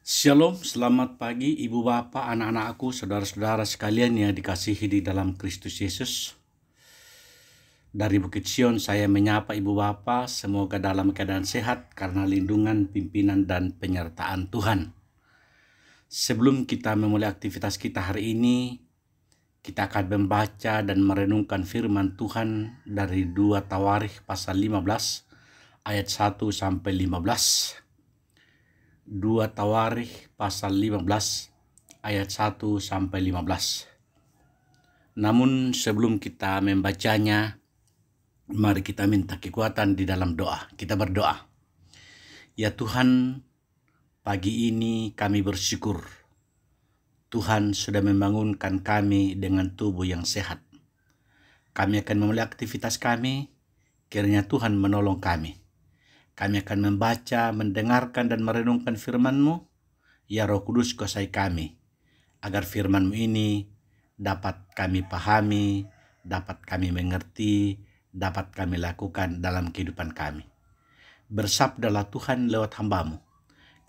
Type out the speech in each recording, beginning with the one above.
Shalom, selamat pagi Ibu Bapak, anak-anakku, saudara-saudara sekalian yang dikasihi di dalam Kristus Yesus. Dari Bukit Sion saya menyapa Ibu Bapak, semoga dalam keadaan sehat karena lindungan, pimpinan, dan penyertaan Tuhan. Sebelum kita memulai aktivitas kita hari ini, kita akan membaca dan merenungkan firman Tuhan dari 2 Tawarikh pasal 15 ayat 1 sampai 15. 2 Tawarikh pasal 15 ayat 1 sampai 15. Namun sebelum kita membacanya, mari kita minta kekuatan di dalam doa. Kita berdoa. Ya Tuhan, pagi ini kami bersyukur. Tuhan sudah membangunkan kami dengan tubuh yang sehat. Kami akan memulai aktivitas kami, kiranya Tuhan menolong kami. Kami akan membaca, mendengarkan, dan merenungkan firman-Mu. Ya Roh Kudus, kuasai kami, agar firman-Mu ini dapat kami pahami, dapat kami mengerti, dapat kami lakukan dalam kehidupan kami. Bersabdalah Tuhan lewat hamba-Mu,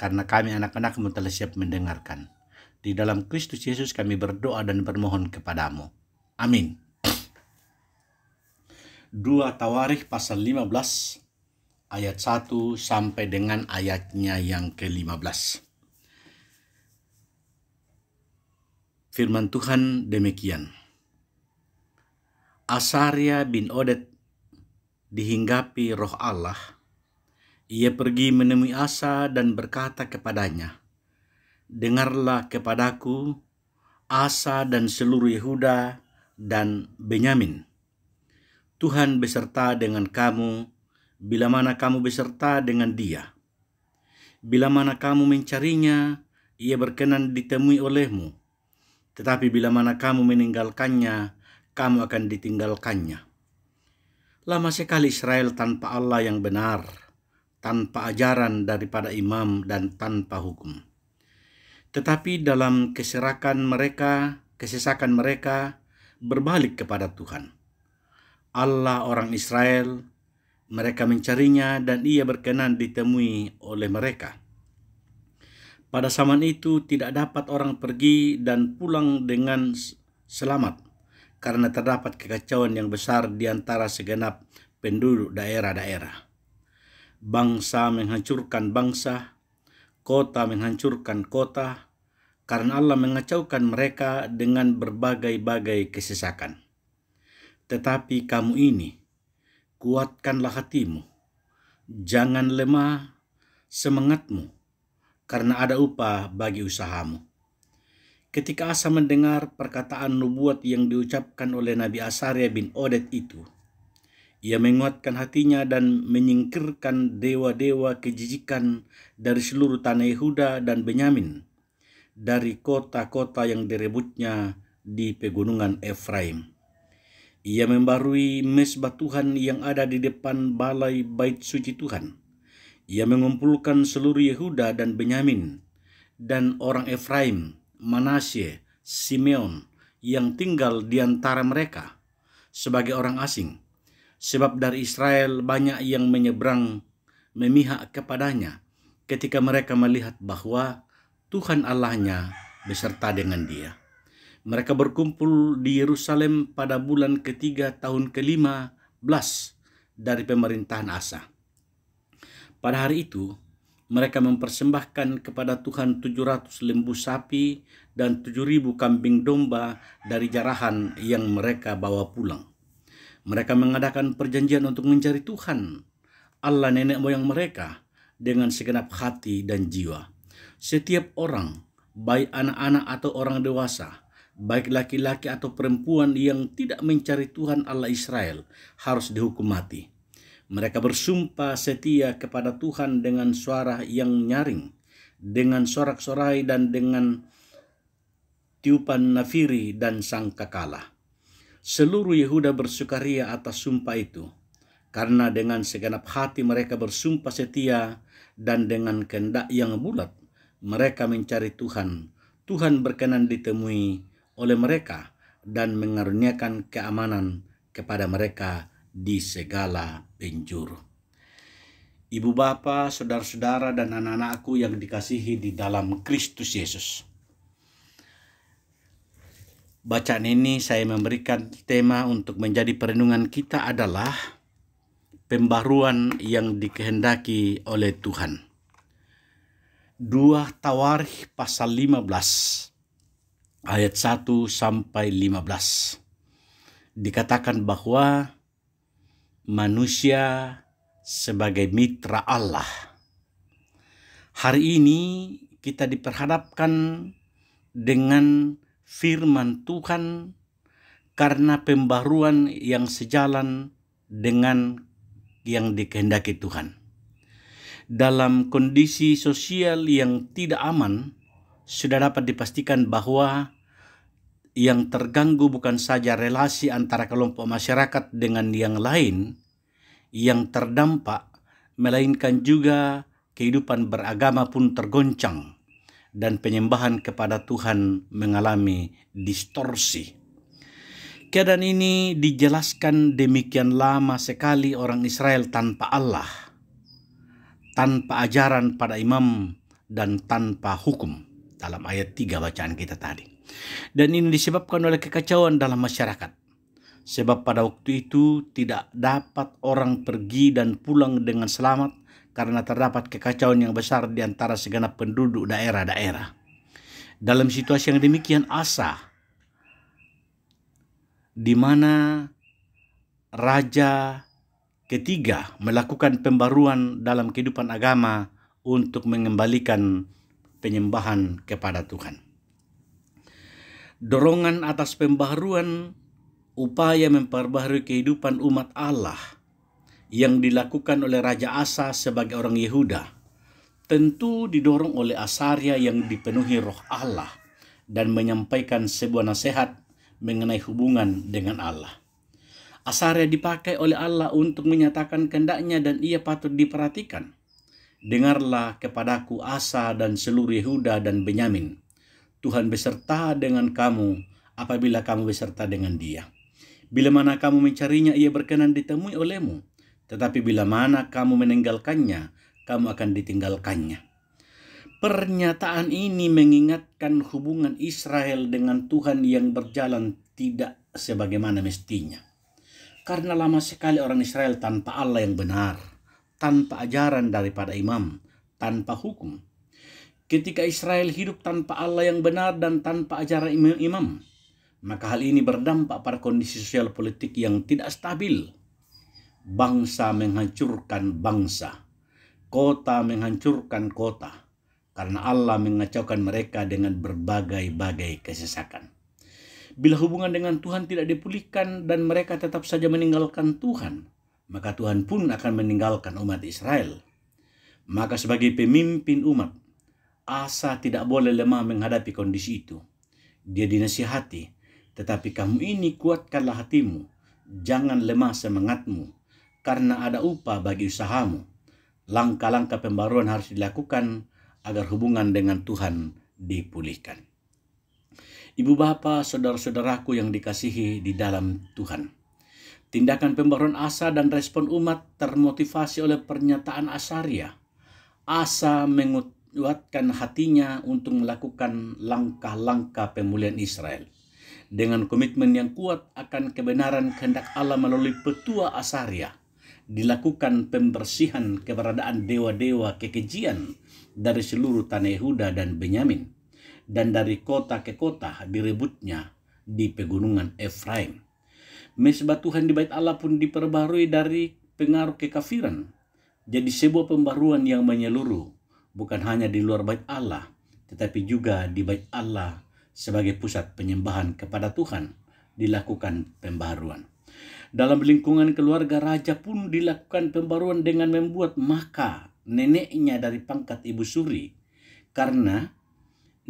karena kami anak-anak-Mu telah siap mendengarkan. Di dalam Kristus Yesus kami berdoa dan bermohon kepadamu. Amin. 2 Tawarikh pasal 15 ayat 1 sampai dengan ayatnya yang ke-15. Firman Tuhan demikian. Asaria bin Oded dihinggapi roh Allah. Ia pergi menemui Asa dan berkata kepadanya, "Dengarlah kepadaku, Asa dan seluruh Yehuda dan Benyamin. Tuhan beserta dengan kamu, bila mana kamu beserta dengan dia. Bila mana kamu mencarinya, ia berkenan ditemui olehmu. Tetapi bila mana kamu meninggalkannya, kamu akan ditinggalkannya. Lama sekali Israel tanpa Allah yang benar, tanpa ajaran daripada imam dan tanpa hukum. Tetapi dalam kesesakan mereka berbalik kepada Tuhan, Allah orang Israel. Mereka mencarinya dan ia berkenan ditemui oleh mereka. Pada zaman itu tidak dapat orang pergi dan pulang dengan selamat, karena terdapat kekacauan yang besar di antara segenap penduduk daerah-daerah. Bangsa menghancurkan bangsa, kota menghancurkan kota, karena Allah mengacaukan mereka dengan berbagai-bagai kesesakan. Tetapi kamu ini, kuatkanlah hatimu, jangan lemah semangatmu, karena ada upah bagi usahamu." Ketika Asa mendengar perkataan nubuat yang diucapkan oleh Nabi Asaria bin Oded itu, ia menguatkan hatinya dan menyingkirkan dewa-dewa kejijikan dari seluruh tanah Yehuda dan Benyamin, dari kota-kota yang direbutnya di pegunungan Efraim. Ia membarui mezbah Tuhan yang ada di depan balai bait suci Tuhan. Ia mengumpulkan seluruh Yehuda dan Benyamin dan orang Efraim, Manasye, Simeon yang tinggal di antara mereka sebagai orang asing. Sebab dari Israel banyak yang menyeberang memihak kepadanya ketika mereka melihat bahwa Tuhan Allahnya beserta dengan dia. Mereka berkumpul di Yerusalem pada bulan ketiga tahun ke-15 dari pemerintahan Asa. Pada hari itu, mereka mempersembahkan kepada Tuhan 700 lembu sapi dan 7.000 kambing domba dari jarahan yang mereka bawa pulang. Mereka mengadakan perjanjian untuk mencari Tuhan, Allah nenek moyang mereka, dengan segenap hati dan jiwa. Setiap orang, baik anak-anak atau orang dewasa, baik laki-laki atau perempuan yang tidak mencari Tuhan Allah Israel, harus dihukum mati. Mereka bersumpah setia kepada Tuhan dengan suara yang nyaring, dengan sorak-sorai dan dengan tiupan nafiri dan sangkakala. Seluruh Yehuda bersukaria atas sumpah itu, karena dengan segenap hati mereka bersumpah setia dan dengan kehendak yang bulat mereka mencari Tuhan. Tuhan berkenan ditemui oleh mereka dan mengaruniakan keamanan kepada mereka di segala penjuru. Ibu bapa, saudara-saudara, dan anak-anakku yang dikasihi di dalam Kristus Yesus. Bacaan ini saya memberikan tema untuk menjadi perenungan kita adalah pembaruan yang dikehendaki oleh Tuhan. 2 Tawarikh pasal 15 ayat 1 sampai 15. Dikatakan bahwa manusia sebagai mitra Allah. Hari ini kita diperhadapkan dengan firman Tuhan karena pembaruan yang sejalan dengan yang dikehendaki Tuhan. Dalam kondisi sosial yang tidak aman, sudah dapat dipastikan bahwa yang terganggu bukan saja relasi antara kelompok masyarakat dengan yang lain yang terdampak, melainkan juga kehidupan beragama pun tergoncang dan penyembahan kepada Tuhan mengalami distorsi. Keadaan ini dijelaskan demikian lama sekali orang Israel tanpa Allah, tanpa ajaran pada imam, dan tanpa hukum dalam ayat 3 bacaan kita tadi. Dan ini disebabkan oleh kekacauan dalam masyarakat. Sebab pada waktu itu tidak dapat orang pergi dan pulang dengan selamat karena terdapat kekacauan yang besar di antara segenap penduduk daerah-daerah. Dalam situasi yang demikian, Asa, di mana raja ketiga melakukan pembaruan dalam kehidupan agama untuk mengembalikan penyembahan kepada Tuhan. Dorongan atas pembaruan upaya memperbaharui kehidupan umat Allah yang dilakukan oleh Raja Asa sebagai orang Yehuda tentu didorong oleh Asaria yang dipenuhi roh Allah dan menyampaikan sebuah nasihat mengenai hubungan dengan Allah. Asaria dipakai oleh Allah untuk menyatakan kehendaknya dan ia patut diperhatikan. Dengarlah kepadaku Asa dan seluruh Yehuda dan Benyamin. Tuhan beserta dengan kamu apabila kamu beserta dengan Dia. Bila mana kamu mencarinya, ia berkenan ditemui olehmu. Tetapi bila mana kamu meninggalkannya, kamu akan ditinggalkannya. Pernyataan ini mengingatkan hubungan Israel dengan Tuhan yang berjalan tidak sebagaimana mestinya. Karena lama sekali orang Israel tanpa Allah yang benar, tanpa ajaran daripada imam, tanpa hukum. Ketika Israel hidup tanpa Allah yang benar dan tanpa ajaran imam, maka hal ini berdampak pada kondisi sosial politik yang tidak stabil. Bangsa menghancurkan bangsa, kota menghancurkan kota, karena Allah mengacaukan mereka dengan berbagai-bagai kesesakan. Bila hubungan dengan Tuhan tidak dipulihkan dan mereka tetap saja meninggalkan Tuhan, maka Tuhan pun akan meninggalkan umat Israel. Maka sebagai pemimpin umat, Asa tidak boleh lemah menghadapi kondisi itu. Dia dinasihati, tetapi kamu ini kuatkanlah hatimu, jangan lemah semangatmu, karena ada upah bagi usahamu. Langkah-langkah pembaruan harus dilakukan agar hubungan dengan Tuhan dipulihkan. Ibu bapa, saudara-saudaraku yang dikasihi di dalam Tuhan. Tindakan pembaruan Asa dan respon umat termotivasi oleh pernyataan Asaria. Asa menguatkan hatinya untuk melakukan langkah-langkah pemulihan Israel. Dengan komitmen yang kuat akan kebenaran kehendak Allah melalui petua Asaria, dilakukan pembersihan keberadaan dewa-dewa kekejian dari seluruh tanah Yehuda dan Benyamin, dan dari kota ke kota direbutnya di pegunungan Efraim. Mesbah Tuhan di bait Allah pun diperbarui dari pengaruh kekafiran, jadi sebuah pembaruan yang menyeluruh, bukan hanya di luar bait Allah, tetapi juga di bait Allah sebagai pusat penyembahan kepada Tuhan dilakukan pembaruan. Dalam lingkungan keluarga raja pun dilakukan pembaruan dengan membuat maka neneknya dari pangkat ibu suri, karena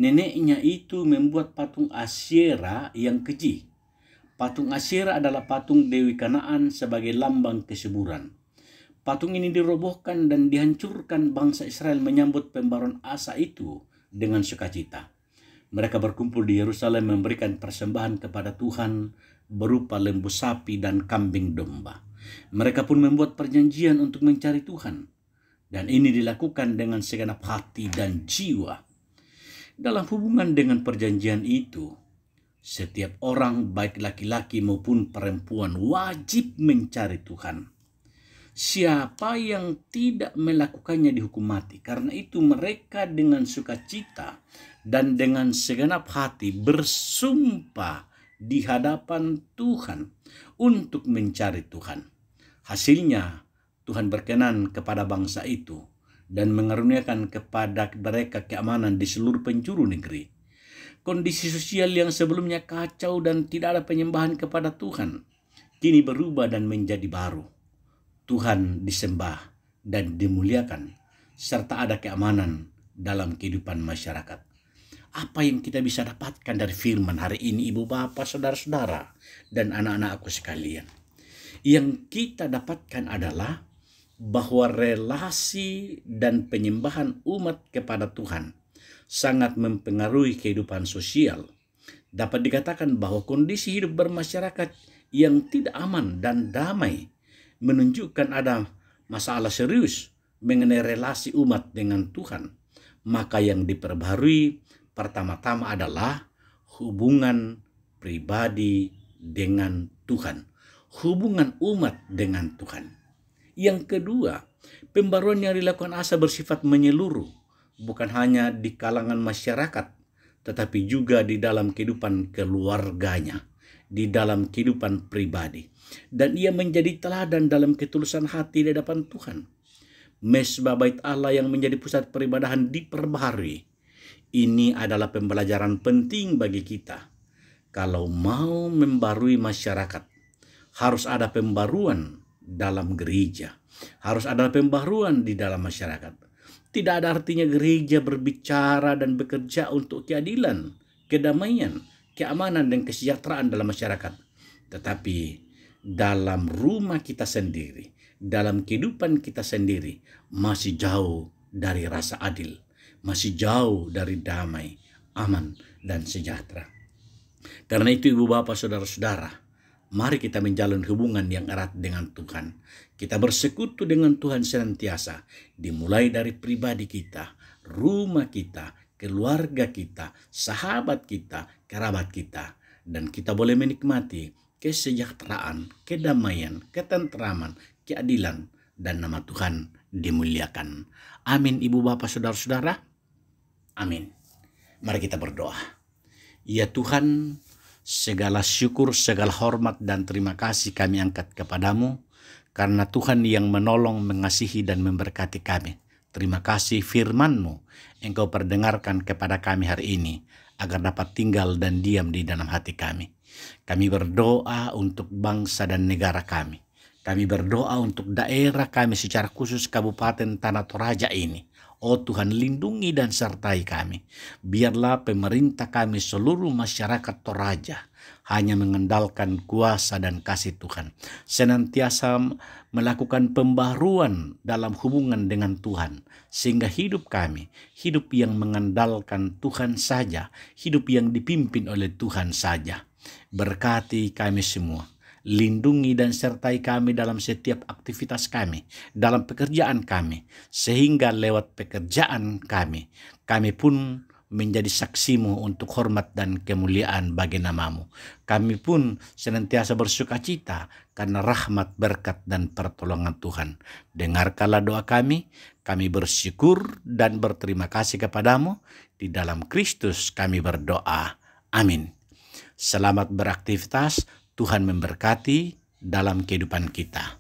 neneknya itu membuat patung Asyera yang keji. Patung Asyera adalah patung Dewi Kanaan sebagai lambang kesuburan. Patung ini dirobohkan dan dihancurkan. Bangsa Israel menyambut pembaruan Asa itu dengan sukacita. Mereka berkumpul di Yerusalem memberikan persembahan kepada Tuhan berupa lembu sapi dan kambing domba. Mereka pun membuat perjanjian untuk mencari Tuhan. Dan ini dilakukan dengan segenap hati dan jiwa. Dalam hubungan dengan perjanjian itu, setiap orang baik laki-laki maupun perempuan wajib mencari Tuhan. Siapa yang tidak melakukannya dihukum mati. Karena itu mereka dengan sukacita dan dengan segenap hati bersumpah di hadapan Tuhan untuk mencari Tuhan. Hasilnya Tuhan berkenan kepada bangsa itu dan mengaruniakan kepada mereka keamanan di seluruh penjuru negeri. Kondisi sosial yang sebelumnya kacau dan tidak ada penyembahan kepada Tuhan, kini berubah dan menjadi baru. Tuhan disembah dan dimuliakan, serta ada keamanan dalam kehidupan masyarakat. Apa yang kita bisa dapatkan dari firman hari ini, ibu bapak, saudara-saudara, dan anak-anakku sekalian? Yang kita dapatkan adalah bahwa relasi dan penyembahan umat kepada Tuhan sangat mempengaruhi kehidupan sosial. Dapat dikatakan bahwa kondisi hidup bermasyarakat yang tidak aman dan damai menunjukkan ada masalah serius mengenai relasi umat dengan Tuhan. Maka yang diperbarui pertama-tama adalah hubungan pribadi dengan Tuhan. Hubungan umat dengan Tuhan. Yang kedua, pembaruan yang dilakukan Asa bersifat menyeluruh, bukan hanya di kalangan masyarakat, tetapi juga di dalam kehidupan keluarganya, di dalam kehidupan pribadi. Dan ia menjadi teladan dalam ketulusan hati di hadapan Tuhan. Mesbah Bait Allah yang menjadi pusat peribadahan diperbaharui. Ini adalah pembelajaran penting bagi kita. Kalau mau membarui masyarakat, harus ada pembaruan dalam gereja. Harus ada pembaruan di dalam masyarakat. Tidak ada artinya gereja berbicara dan bekerja untuk keadilan, kedamaian, keamanan, dan kesejahteraan dalam masyarakat. Tetapi dalam rumah kita sendiri, dalam kehidupan kita sendiri, masih jauh dari rasa adil. Masih jauh dari damai, aman, dan sejahtera. Karena itu ibu bapak saudara-saudara, mari kita menjalin hubungan yang erat dengan Tuhan. Kita bersekutu dengan Tuhan senantiasa. Dimulai dari pribadi kita, rumah kita, keluarga kita, sahabat kita, kerabat kita. Dan kita boleh menikmati kesejahteraan, kedamaian, ketentraman, keadilan, dan nama Tuhan dimuliakan. Amin ibu bapak saudara-saudara. Amin. Mari kita berdoa. Ya Tuhan, segala syukur, segala hormat dan terima kasih kami angkat kepadamu, karena Tuhan yang menolong, mengasihi dan memberkati kami. Terima kasih firman-Mu Engkau perdengarkan kepada kami hari ini, agar dapat tinggal dan diam di dalam hati kami. Kami berdoa untuk bangsa dan negara kami. Kami berdoa untuk daerah kami secara khusus Kabupaten Tanah Toraja ini. Oh Tuhan, lindungi dan sertai kami. Biarlah pemerintah kami, seluruh masyarakat Toraja, hanya mengandalkan kuasa dan kasih Tuhan. Senantiasa melakukan pembaruan dalam hubungan dengan Tuhan. Sehingga hidup kami, hidup yang mengandalkan Tuhan saja. Hidup yang dipimpin oleh Tuhan saja. Berkati kami semua. Lindungi dan sertai kami dalam setiap aktivitas kami, dalam pekerjaan kami, sehingga lewat pekerjaan kami pun menjadi saksimu untuk hormat dan kemuliaan bagi namamu. Kami pun senantiasa bersukacita karena rahmat, berkat, dan pertolongan Tuhan. Dengarkanlah doa kami bersyukur dan berterima kasih kepadamu. Di dalam Kristus kami berdoa. Amin. Selamat beraktivitas. Tuhan memberkati dalam kehidupan kita.